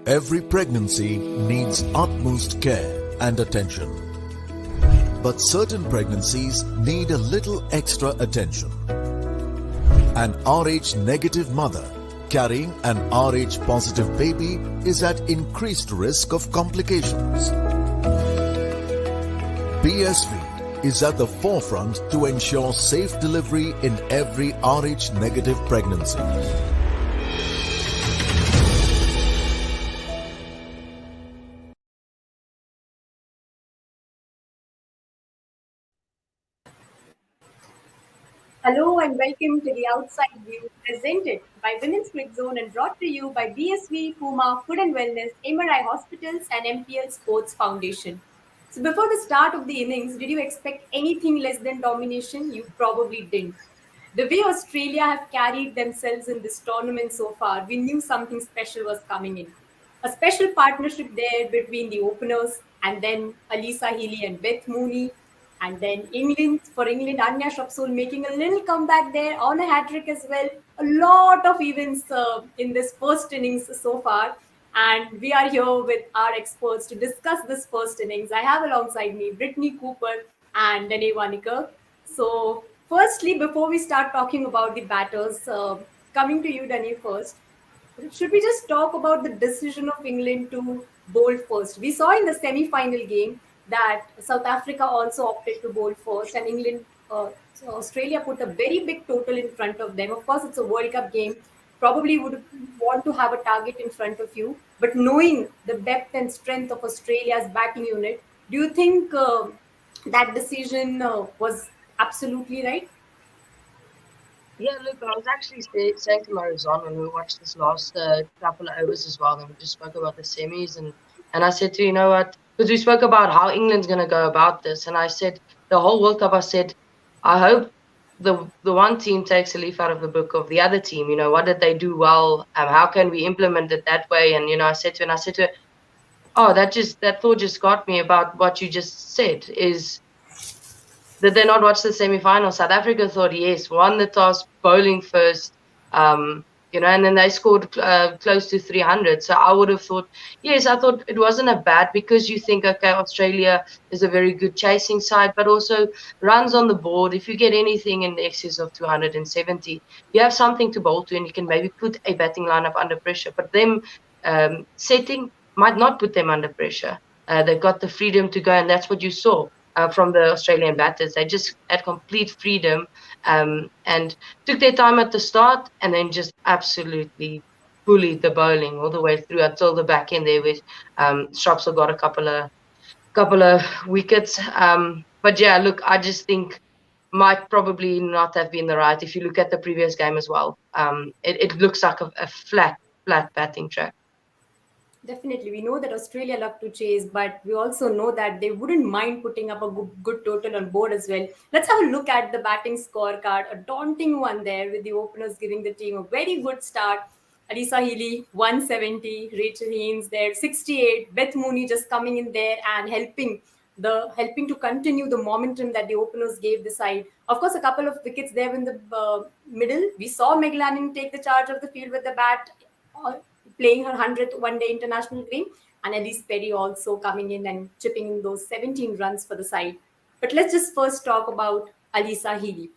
Every pregnancy needs utmost care and attention. But certain pregnancies need a little extra attention. An Rh negative mother carrying an Rh positive baby is at increased risk of complications. BSV is at the forefront to ensure safe delivery in every Rh negative pregnancy. Hello and welcome to the Outside View, presented by Women's Quick Zone and brought to you by BSV, Puma, Food and Wellness, MRI Hospitals and MPL Sports Foundation. So before the start of the innings, did you expect anything less than domination? You probably didn't. The way Australia have carried themselves in this tournament so far, we knew something special was coming in. A special partnership there between the openers and then Alyssa Healy and Beth Mooney. And then England, Anya Shapsul making a little comeback there on a hat trick as well. A lot of events in this first innings so far. And we are here with our experts to discuss this first innings. I have alongside me Britney Cooper and Dane Niekerk. So, firstly, before we start talking about the batters, coming to you, Dane, first. Should we just talk about the decision of England to bowl first? We saw in the semi-final game that South Africa also opted to bowl first, and so Australia put a very big total in front of them. Of course, it's a World Cup game. Probably would want to have a target in front of you, but knowing the depth and strength of Australia's batting unit, do you think that decision was absolutely right? Yeah, look, I was actually saying to Marizon when we watched this last couple of overs as well, and we just spoke about the semis, and I said to you know what, because we spoke about how England's going to go about this, and I said the whole World Cup, I said, I hope the one team takes a leaf out of the book of the other team. You know, what did they do well? How can we implement it that way? And I said to her, oh, that thought just got me about what you just said is. Did they not watch the semi-final? South Africa thought yes, won the toss, bowling first, and then they scored close to 300. So I would have thought, yes, I thought it wasn't a bad, because you think, okay, Australia is a very good chasing side, but also runs on the board. If you get anything in excess of 270, you have something to bowl to, and you can maybe put a batting lineup under pressure. But them setting might not put them under pressure. They've got the freedom to go, and that's what you saw. From the Australian batters. They just had complete freedom and took their time at the start, and then just absolutely bullied the bowling all the way through until the back end there, with Strapsel got a couple of wickets. But yeah, look, I just think might probably not have been the right. If you look at the previous game as well, it looks like a flat batting track. Definitely. We know that Australia love to chase, but we also know that they wouldn't mind putting up a good total on board as well. Let's have a look at the batting scorecard. A daunting one there, with the openers giving the team a very good start. Alyssa Healy, 170. Rachel Haynes there, 68. Beth Mooney just coming in there and helping to continue the momentum that the openers gave the side. Of course, a couple of wickets there in the middle. We saw Meg Lanning take the charge of the field with the bat. Playing her 100th one-day international game, and Elise Perry also coming in and chipping in those 17 runs for the side. But let's just first talk about Alyssa Healy.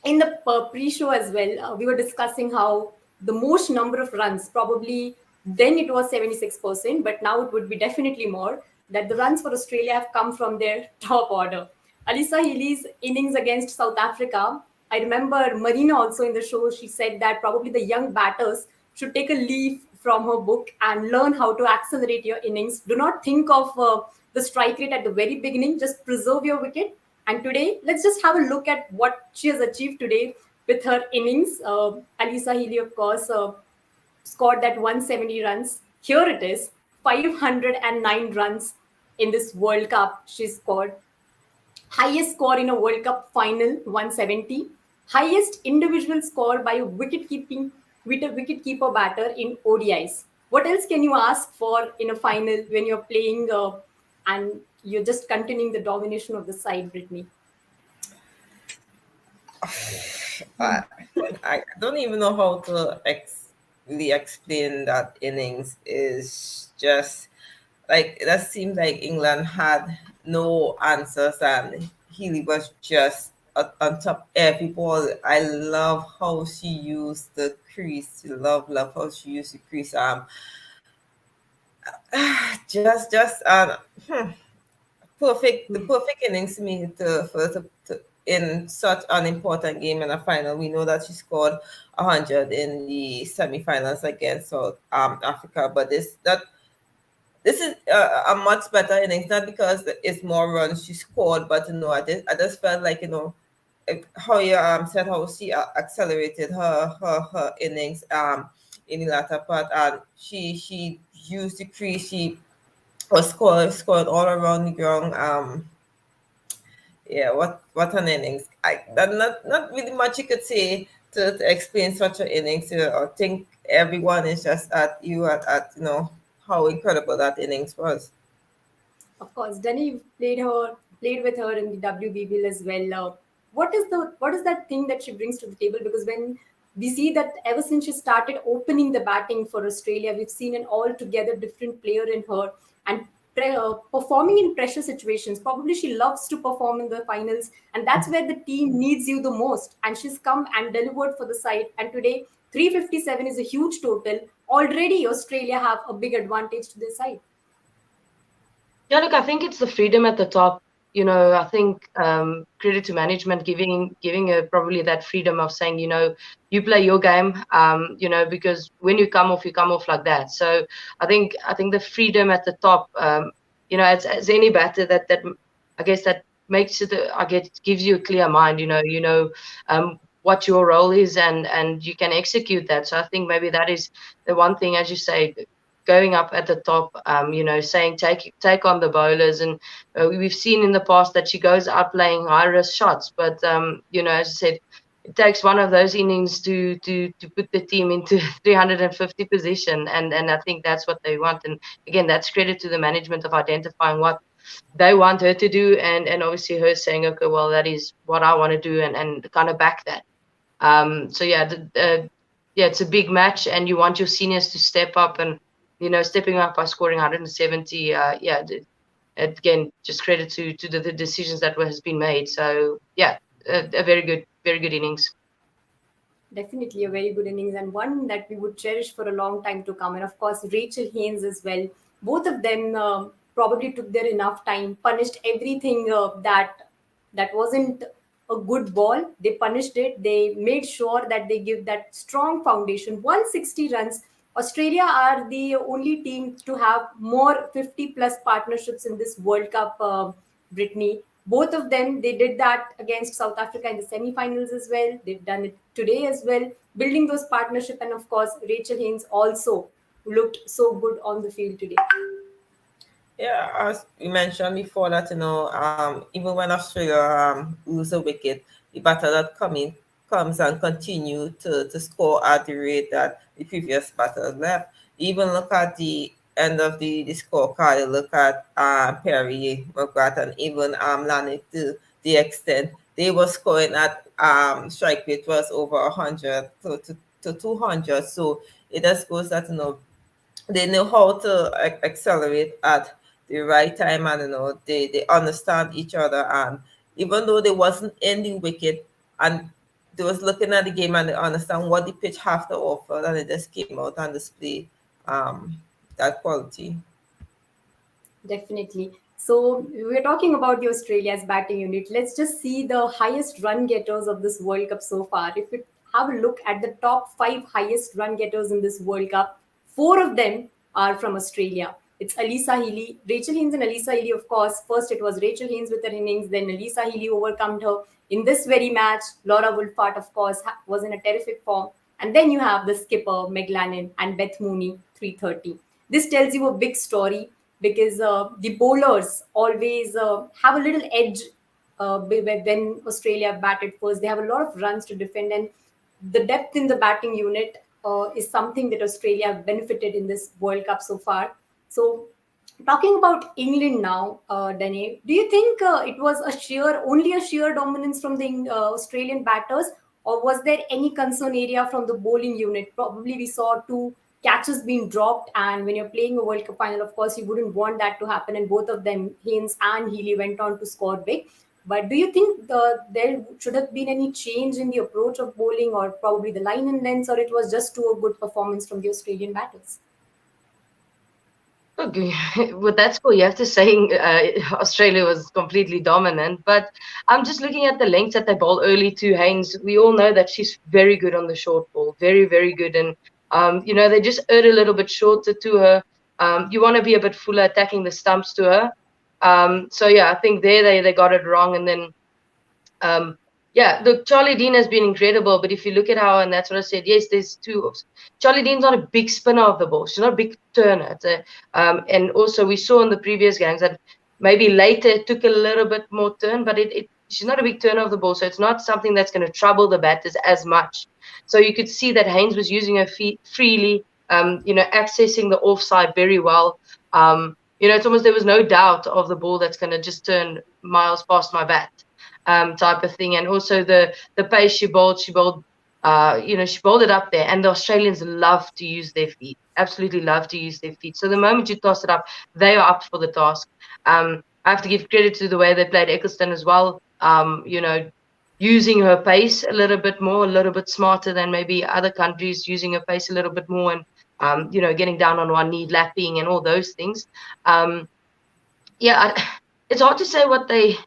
In the pre-show as well, we were discussing how the most number of runs, probably then it was 76%, but now it would be definitely more, that the runs for Australia have come from their top order. Alyssa Healy's innings against South Africa, I remember Marina also in the show, she said that probably the young batters should take a leaf from her book and learn how to accelerate your innings. Do not think of the strike rate at the very beginning. Just preserve your wicket. And today, let's just have a look at what she has achieved today with her innings. Alyssa Healy, of course, scored that 170 runs. Here it is, 509 runs in this World Cup she scored. Highest score in a World Cup final, 170. Highest individual score by a wicket-keeper batter in ODIs. What else can you ask for in a final when you're playing and you're just continuing the domination of the side, Britney? I don't even know how to really explain that innings is just like it just seemed like England had no answers and Healy was just on top every ball. I love how she used the crease. Love how she used the crease. Just perfect the perfect innings to me to in such an important game in a final. We know that she scored 100 in the semi-finals against South Africa, but this is a much better innings, not because it's more runs she scored, but I just felt like how you said how she accelerated her innings in the latter part, and she used the crease, she was scored all around the ground. Yeah, what an innings! Not really much you could say to explain such an innings. I think everyone is just at how incredible that innings was. Of course, Danny played with her in the WBBL as well. What is that thing that she brings to the table? Because when we see that ever since she started opening the batting for Australia, we've seen an altogether different player in her and performing in pressure situations. Probably she loves to perform in the finals, and that's where the team needs you the most. And she's come and delivered for the side. And today, 357 is a huge total. Already, Australia have a big advantage to their side. Yeah, look, I think it's the freedom at the top. I think credit to management giving her probably that freedom of saying, you play your game, because when you come off like that. So I think the freedom at the top, as any batter that I guess that makes it, I guess, gives you a clear mind. What your role is, and you can execute that. So I think maybe that is the one thing, as you say, going up at the top, saying take on the bowlers, and we've seen in the past that she goes out playing high risk shots, but as I said, it takes one of those innings to put the team into 350 position, and I think that's what they want. And again, that's credit to the management of identifying what they want her to do, and obviously her saying, okay, well, that is what I want to do, and kind of back that. So yeah, yeah, it's a big match, and you want your seniors to step up, and stepping up by scoring 170. Yeah, again, just credit to the decisions that has been made. So yeah, a very good innings. Definitely a very good innings and one that we would cherish for a long time to come. And of course, Rachel Haynes as well. Both of them probably took their enough time, punished everything that wasn't a good ball. They punished it. They made sure that they give that strong foundation. 160 runs. Australia are the only team to have more 50 plus partnerships in this World Cup, Britney. Both of them, they did that against South Africa in the semi-finals as well. They've done it today as well, building those partnership. And of course, Rachel Haynes also looked so good on the field today. Yeah, as you mentioned before that, even when Australia lose a wicket, the batter that comes and continue to score at the rate that the previous batter left. Even look at the end of the scorecard, you look at Perry, McGrath, and even Lani, to the extent they were scoring at strike rate was over 100 to 200. So it just goes that they know how to accelerate at the right time, and they understand each other, and even though they wasn't in the wicket, and they was looking at the game and they understand what the pitch have to offer, and they just came out and display um that quality. Definitely. So we're talking about the Australia's batting unit. Let's just see the highest run getters of this World Cup so far. If we have a look at the top five highest run getters in this World Cup, four of them are from Australia. It's Alyssa Healy, Rachel Haynes, and Alyssa Healy. Of course, first it was Rachel Haynes with her innings, then Alyssa Healy overcome her in this very match. Laura Wolfart, of course, was in a terrific form. And then you have the skipper, Meg Lannon, and Beth Mooney, 330. This tells you a big story because the bowlers always have a little edge when Australia batted first. They have a lot of runs to defend, and the depth in the batting unit is something that Australia benefited in this World Cup so far. So, talking about England now, Dane, do you think it was only a sheer dominance from the Australian batters, or was there any concern area from the bowling unit? Probably we saw two catches being dropped, and when you're playing a World Cup final, of course, you wouldn't want that to happen. And both of them, Haynes and Healy, went on to score big. But do you think there should have been any change in the approach of bowling, or probably the line and lengths, or it was just too a good performance from the Australian batters? Okay. With that score, you have to say Australia was completely dominant. But I'm just looking at the lengths that they bowl early to Haynes. We all know that she's very good on the short ball, very, very good. And, they just erred a little bit shorter to her. You want to be a bit fuller attacking the stumps to her. So, yeah, I think there they got it wrong. And then yeah, look, Charlie Dean has been incredible, but if you look at how, and that's what I said, yes, there's two. Charlie Dean's not a big spinner of the ball. She's not a big turner. And also we saw in the previous games that maybe later it took a little bit more turn, but she's not a big turner of the ball, so it's not something that's going to trouble the batters as much. So you could see that Haynes was using her feet freely, accessing the offside very well. It's almost there was no doubt of the ball that's going to just turn miles past my bat. Type of thing. And also the pace she bowled, she bowled it up there. And the Australians love to use their feet, absolutely love to use their feet. So the moment you toss it up, they are up for the task. I have to give credit to the way they played Eccleston as well. Using her pace a little bit more, a little bit smarter than maybe other countries, using her pace a little bit more, and getting down on one knee, lapping, and all those things. It's hard to say what they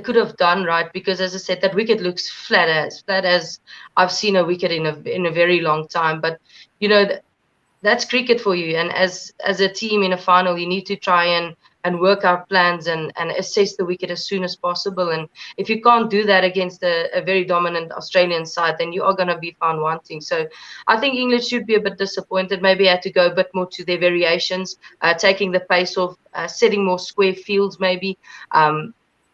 could have done, right? Because as I said, that wicket looks flat as I've seen a wicket in a very long time. But that's cricket for you. And as a team in a final, you need to try and work out plans and assess the wicket as soon as possible. And if you can't do that against a very dominant Australian side, then you are going to be found wanting. So I think England should be a bit disappointed. Maybe had to go a bit more to their variations, taking the pace off, setting more square fields maybe.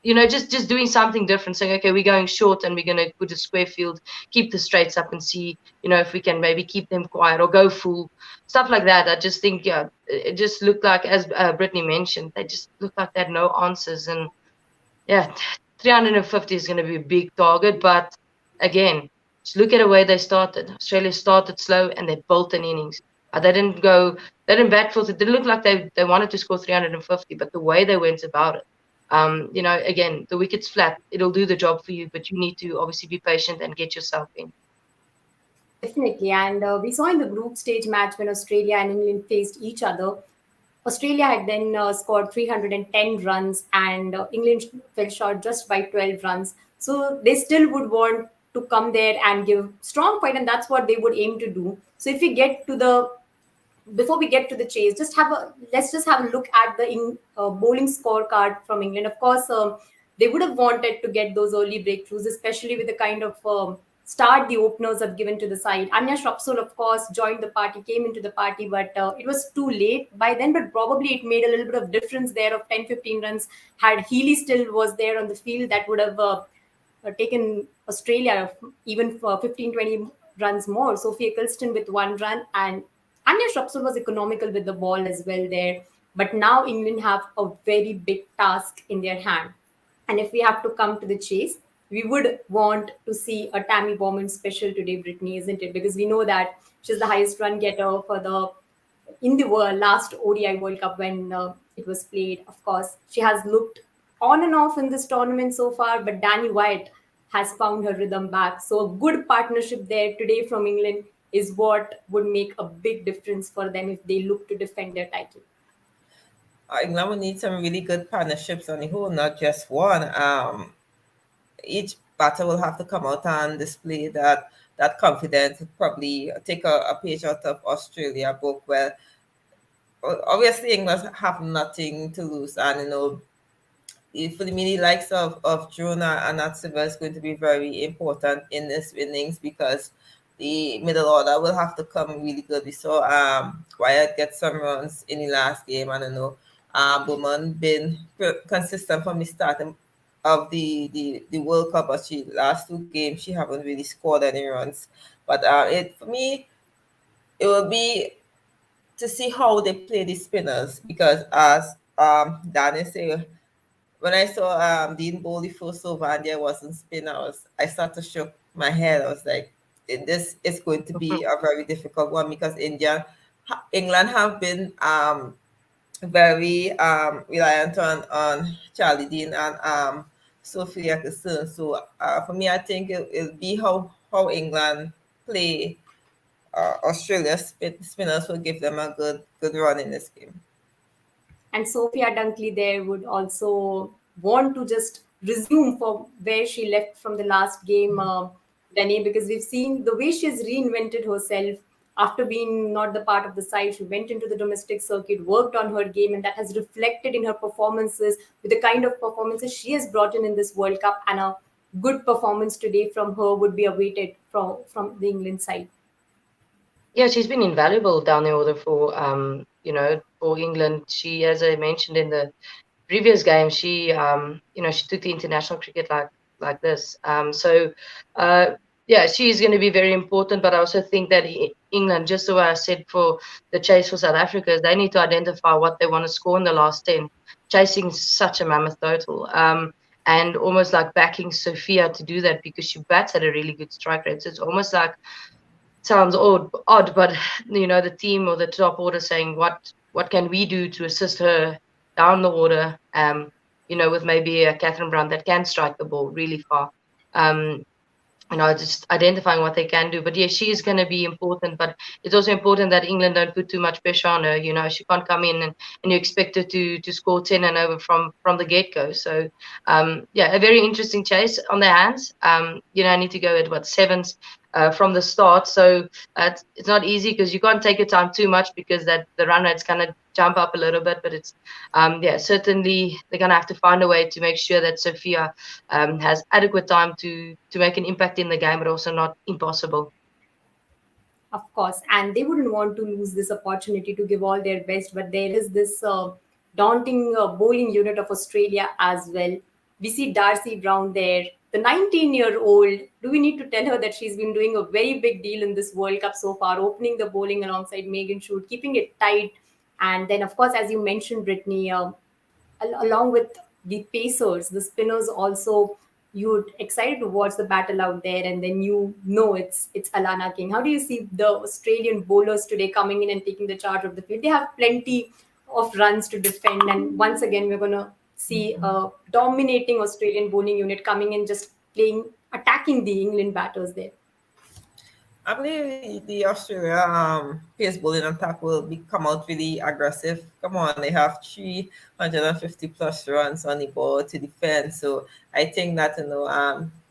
Just doing something different, saying, okay, we're going short and we're going to put a square field, keep the straights up and see, if we can maybe keep them quiet or go full, stuff like that. I just think, it just looked like, as Britney mentioned, they just looked like they had no answers. And, 350 is going to be a big target. But, again, just look at the way they started. Australia started slow and they built an innings. They didn't bat for it. It didn't look like they wanted to score 350, but the way they went about it. Again, the wicket's flat. It'll do the job for you, but you need to obviously be patient and get yourself in. Definitely. And we saw in the group stage match when Australia and England faced each other, Australia had then scored 310 runs, and England fell short just by 12 runs. So they still would want to come there and give strong fight, and that's what they would aim to do. So if we get to before we get to the chase, let's just have a look at the bowling scorecard from England. Of course, they would have wanted to get those early breakthroughs, especially with the kind of start the openers have given to the side. Anya Shrapsol, of course, joined the party, came into the party, but it was too late by then. But probably it made a little bit of difference there of 10-15 runs. Had Healy still was there on the field, that would have taken Australia even for 15-20 runs more. Sophia Eccleston with 1 run, and Anya Shrapsol was economical with the ball as well there. But now England have a very big task in their hand. And if we have to come to the chase, we would want to see a Tammy Bowman special today, Britney, isn't it? Because we know that she's the highest run getter in the world, last ODI World Cup when it was played. Of course, she has looked on and off in this tournament so far, but Danny Wyatt has found her rhythm back. So a good partnership there today from England is what would make a big difference for them if they look to defend their title. England will need some really good partnerships on the whole, not just one. Each batter will have to come out and display that confidence, probably take a page out of Australia book, where obviously England have nothing to lose. And, for the mini likes of Jonah and Natsiva is going to be very important in this innings, because the middle order will have to come really good. We saw Wyatt get some runs in the last game, and I know Bowman been consistent from the start of the World Cup, but last 2 games she haven't really scored any runs. But for me, it will be to see how they play the spinners, because as Dane said, when I saw Dean bowl the first over and there wasn't spinners, I started to shook my head. I was like, this is going to be a very difficult one because England have been very reliant on Charlie Dean and Sophia Kassun. So for me, I think it'll be how England play Australia. Spinners will give them a good run in this game. And Sophia Dunkley there would also want to just resume for where she left from the last game, Dane, because we've seen the way she's reinvented herself after being not the part of the side. She went into the domestic circuit, worked on her game, and that has reflected in her performances with the kind of performances she has brought in this World Cup. And a good performance today from her would be awaited from the England side. Yeah, she's been invaluable down the order for for England. She, as I mentioned in the previous game, she she took the international cricket like this. Yeah, she's going to be very important. But I also think that England, just the way I said for the chase for South Africa, they need to identify what they want to score in the last 10. Chasing such a mammoth total. And almost like backing Sophia to do that because she bats at a really good strike rate. So it's almost like, sounds odd, but the team or the top order saying what can we do to assist her down the order, with maybe a Catherine Brown that can strike the ball really far. Just identifying what they can do. But yeah, she is going to be important. But it's also important that England don't put too much pressure on her. She can't come in and you expect her to score 10 and over from the get-go. So, a very interesting chase on their hands. I need to go at sevens from the start. So it's not easy because you can't take your time too much because the run rate's going to jump up a little bit. But it's, certainly they're going to have to find a way to make sure that Sophia has adequate time to make an impact in the game, but also not impossible. Of course, and they wouldn't want to lose this opportunity to give all their best. But there is this daunting bowling unit of Australia as well. We see Darcy Brown there, the 19-year-old. Do we need to tell her that she's been doing a very big deal in this World Cup so far, opening the bowling alongside Megan Shute, keeping it tight. And then, of course, as you mentioned, Britney, along with the pacers, the spinners also, you're excited to watch the battle out there, and then it's Alana King. How do you see the Australian bowlers today coming in and taking the charge of the field? They have plenty of runs to defend, and once again we're going to see a dominating Australian bowling unit coming in, just attacking the England batters there. I believe the Australia pace bowling attack will come out really aggressive. Come on, they have 350 plus runs on the board to defend. So I think that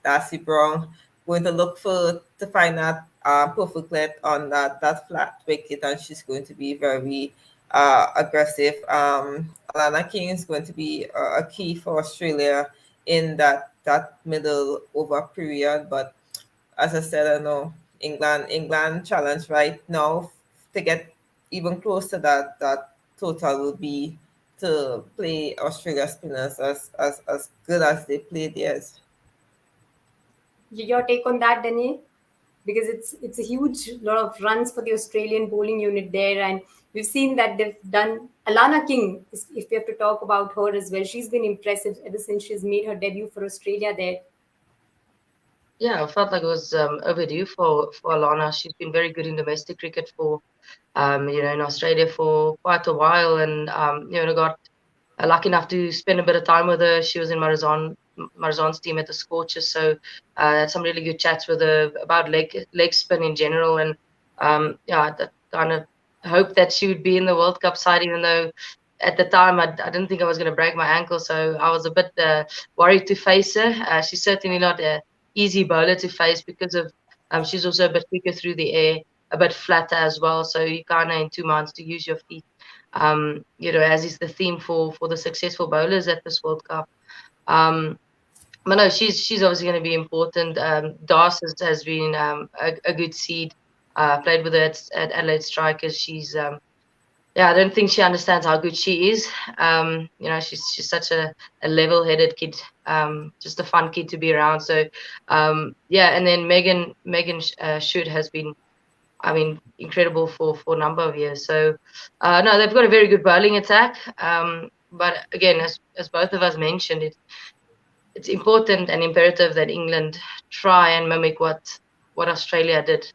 Darcy Brown going to look to find that perfect let on that flat wicket, and she's going to be very aggressive. Alana King is going to be a key for Australia in that middle over period. But as I said, I know England challenge right now to get even close to that total would be to play Australia spinners as good as they play theirs. Your take on that, Dane? Because it's a huge lot of runs for the Australian bowling unit there, and we've seen that they've done. Alana King, if we have to talk about her as well, she's been impressive ever since she's made her debut for Australia there. Yeah, I felt like it was overdue for Alana. She's been very good in domestic cricket for, in Australia for quite a while, and got lucky enough to spend a bit of time with her. She was in Marizon's team at the Scorchers, so had some really good chats with her about leg spin in general, and that kind of hope that she would be in the World Cup side, even though at the time I didn't think I was going to break my ankle, so I was a bit worried to face her. She's certainly not an easy bowler to face because of she's also a bit quicker through the air, a bit flatter as well, so you kind of in two minds to use your feet, as is the theme for the successful bowlers at this World Cup. But no, she's obviously going to be important. Das has been a good seed. Played with her at Adelaide Strikers. She's I don't think she understands how good she is. She's such a level-headed kid, just a fun kid to be around. So and then Megan Shute has been, incredible for a number of years. So no, they've got a very good bowling attack. But again, as both of us mentioned, it's important and imperative that England try and mimic what Australia did,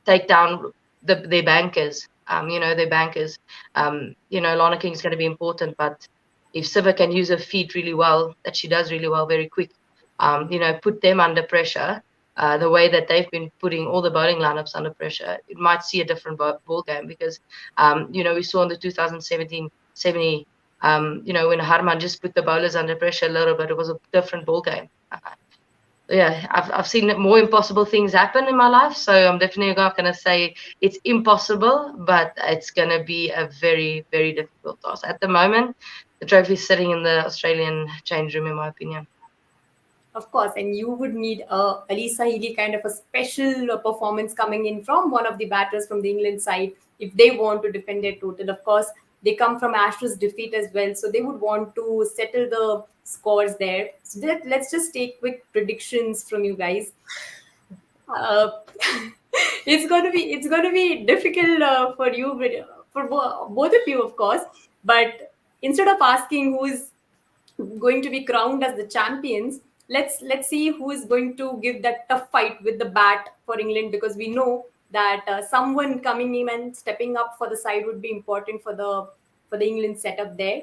take down their bankers. Their bankers. Lana King's going to be important, but if Siva can use her feet really well, that she does really well, very quick, put them under pressure. The way that they've been putting all the bowling lineups under pressure, it might see a different ball game because, we saw in the 2017 70, when Harman just put the bowlers under pressure a little bit, it was a different ball game. Yeah, I've seen more impossible things happen in my life, so I'm definitely not going to say it's impossible, but it's going to be a very, very difficult task. At the moment, the trophy is sitting in the Australian change room, in my opinion. Of course, and you would need a Alyssa Healy kind of a special performance coming in from one of the batters from the England side if they want to defend their total. Of course, they come from Ashes defeat as well, so they would want to settle the scores there. So let's just take quick predictions from you guys. Uh, it's going to be difficult for you, for both of you, of course. But instead of asking who is going to be crowned as the champions, let's see who is going to give that tough fight with the bat for England, because we know that someone coming in and stepping up for the side would be important for the England setup there.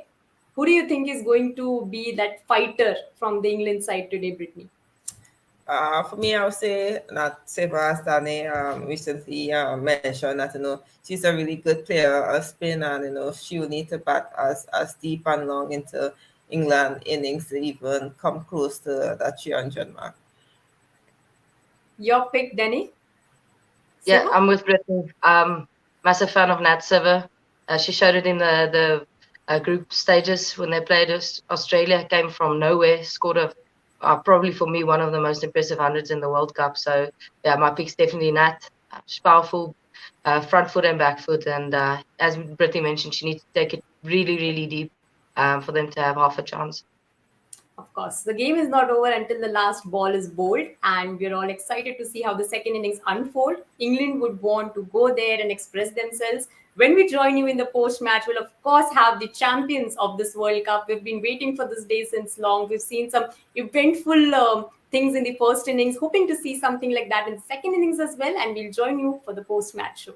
Who do you think is going to be that fighter from the England side today, Britney? For me, I would say that Seva Stani recently mentioned that she's a really good player, a spin, and she will need to bat as deep and long into England innings to even come close to that 300 mark. Your pick, Danny? Yeah, I'm with Britney. Massive fan of Nat Siva. She showed it in the group stages when they played Australia. Came from nowhere, scored probably for me one of the most impressive hundreds in the World Cup. So yeah, my pick's definitely Nat. She's powerful, front foot and back foot, and as Britney mentioned, she needs to take it really, really deep for them to have half a chance. Of course, the game is not over until the last ball is bowled, and we're all excited to see how the second innings unfold. England would want to go there and express themselves. When we join you in the post-match, we'll of course have the champions of this World Cup. We've been waiting for this day since long. We've seen some eventful things in the first innings, hoping to see something like that in the second innings as well, and we'll join you for the post-match show.